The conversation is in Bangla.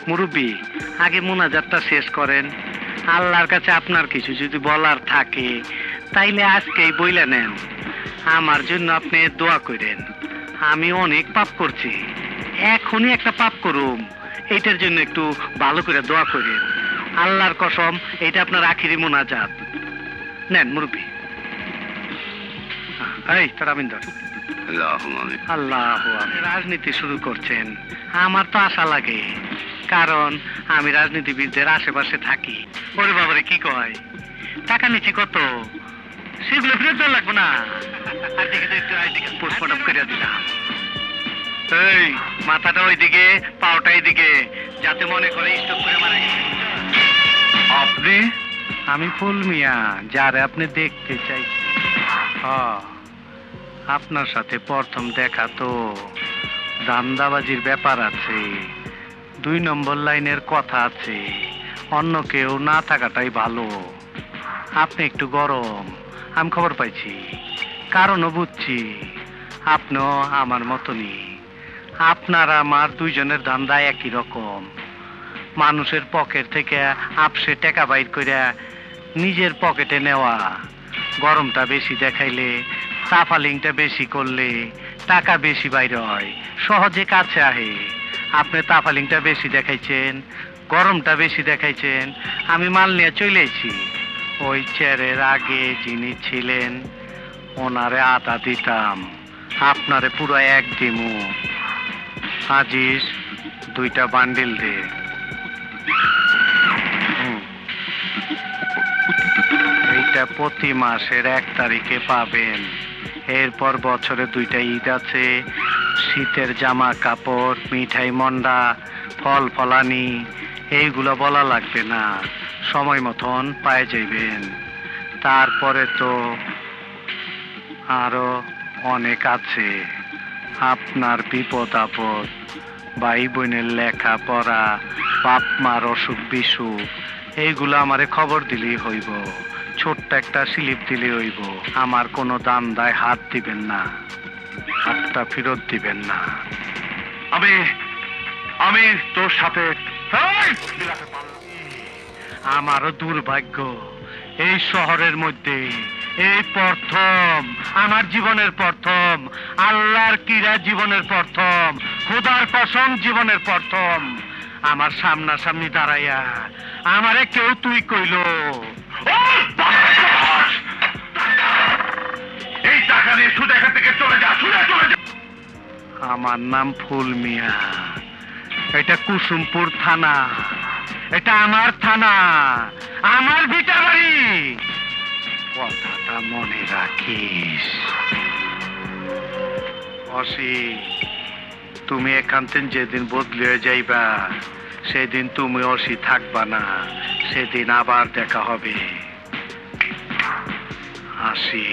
মুরব্বী, আগে মোনাজাতটা শেষ করেন। আল্লাহর কাছে আপনার কিছু যদি বলার থাকে তাইলে আজকেই বইলা নেন। আমার জন্য আপনি দোয়া করেন। আমি অনেক পাপ করছি, এখনই একটা পাপ করুম, এইটার জন্য একটু ভালো করে দোয়া করেন। আল্লাহর কসম, এটা আপনার আখিরি মোনাজাত। নেন মুরব্বী। এই তোর আমিন ধর। আল্লাহ, রাজনীতি শুরু করছেন, আমার তো আশা লাগে, কারণ আমি রাজনীতিবিদদের আশেপাশে থাকি। ওরে বাবারে, কি কয়, টাকা নিচ্ছি কত, সেগুলো ফেরত দেওয়া লাগবে না। আর দিকে পোস্টমর্টম করে দিলাম। এই মাথাটা ওইদিকে, পাওটা এইদিকে, যাতে মনে করে স্টক করে মারা গেছে। আপনি? আমি ফুল মিয়া, যারে আপনি দেখতে চাইছেন। আপনার সাথে প্রথম দেখা তো দান্দাবাজির ব্যাপার আছে, 2 নম্বর লাইনের কথা আছে, অন্য কেউ না থাকাটাই ভালো। আপনি একটু গরম, আমি খবর পাইছি, কারণও বুঝছি। আপনিও আমার মতনই, আপনার আমার দুইজনের ধান্দা একই রকম। মানুষের পকেট থেকে আপসে টাকা বাইর করে নিজের পকেটে নেওয়া। গরমটা বেশি দেখাইলে, তাফালিংটা বেশি করলে টাকা বেশি বাইর হয়, সহজে কাছে আহে। আপনি তাফালিংটা বেশি দেখাইছেন, গরমটা বেশি দেখাইছেন, আমি মাল নিয়ে চলেছি। ওই চেয়ারের আগে যিনি ছিলেন ওনারে আধা দিতাম, আপনারে পুরো 1 দিমু। আজিস 2টা বান্ডিল দে। এইটা প্রতি মাসের 1 তারিখে পাবেন। এরপর বছরে 2টা ঈদ আছে, শীতের জামা কাপড়, মিঠাই মন্ডা, ফল ফলানি, এইগুলো বলা লাগবে না, সময় মতন পায়ে যাইবেন। তারপরে তো আরো অনেক আছে, আপনার বিপদ আপদ, ভাই বোনের লেখাপড়া, বাপ মার অসুখ বিসুখ, এইগুলো আমারে খবর দিলেই হইব। ছোট্ট একটা স্লিপ দিলে হইব। আমার কোনো দাম দায় হাত দিবেন না, হাতটা ফেরত দিবেন না। আমি তোর সাথে আমারও দুর্ভাগ্য, এই শহরের মধ্যে এই প্রথম, আমার জীবনের প্রথম, আল্লাহর কিরা জীবনের প্রথম, খোদার কসম জীবনের প্রথম, আমার সামনাসামনি দাঁড়াইয়া আমারে কেউ তুই কইল। এই টাকা নিয়ে শুধু এখান থেকে চলে যা, চলে যা। আমার নাম ফুল মিয়া, এটা কুসুমপুর থানা, এটা আমার থানা, আমার ভিটা বাড়ি। কথাটা মনে রাখিস। অসি, তুমি এখান থেকে যেদিন বদলি হয়ে যাইবা, সেদিন তুমি অসি থাকবা না, সেদিন আবার দেখা হবে। আসি।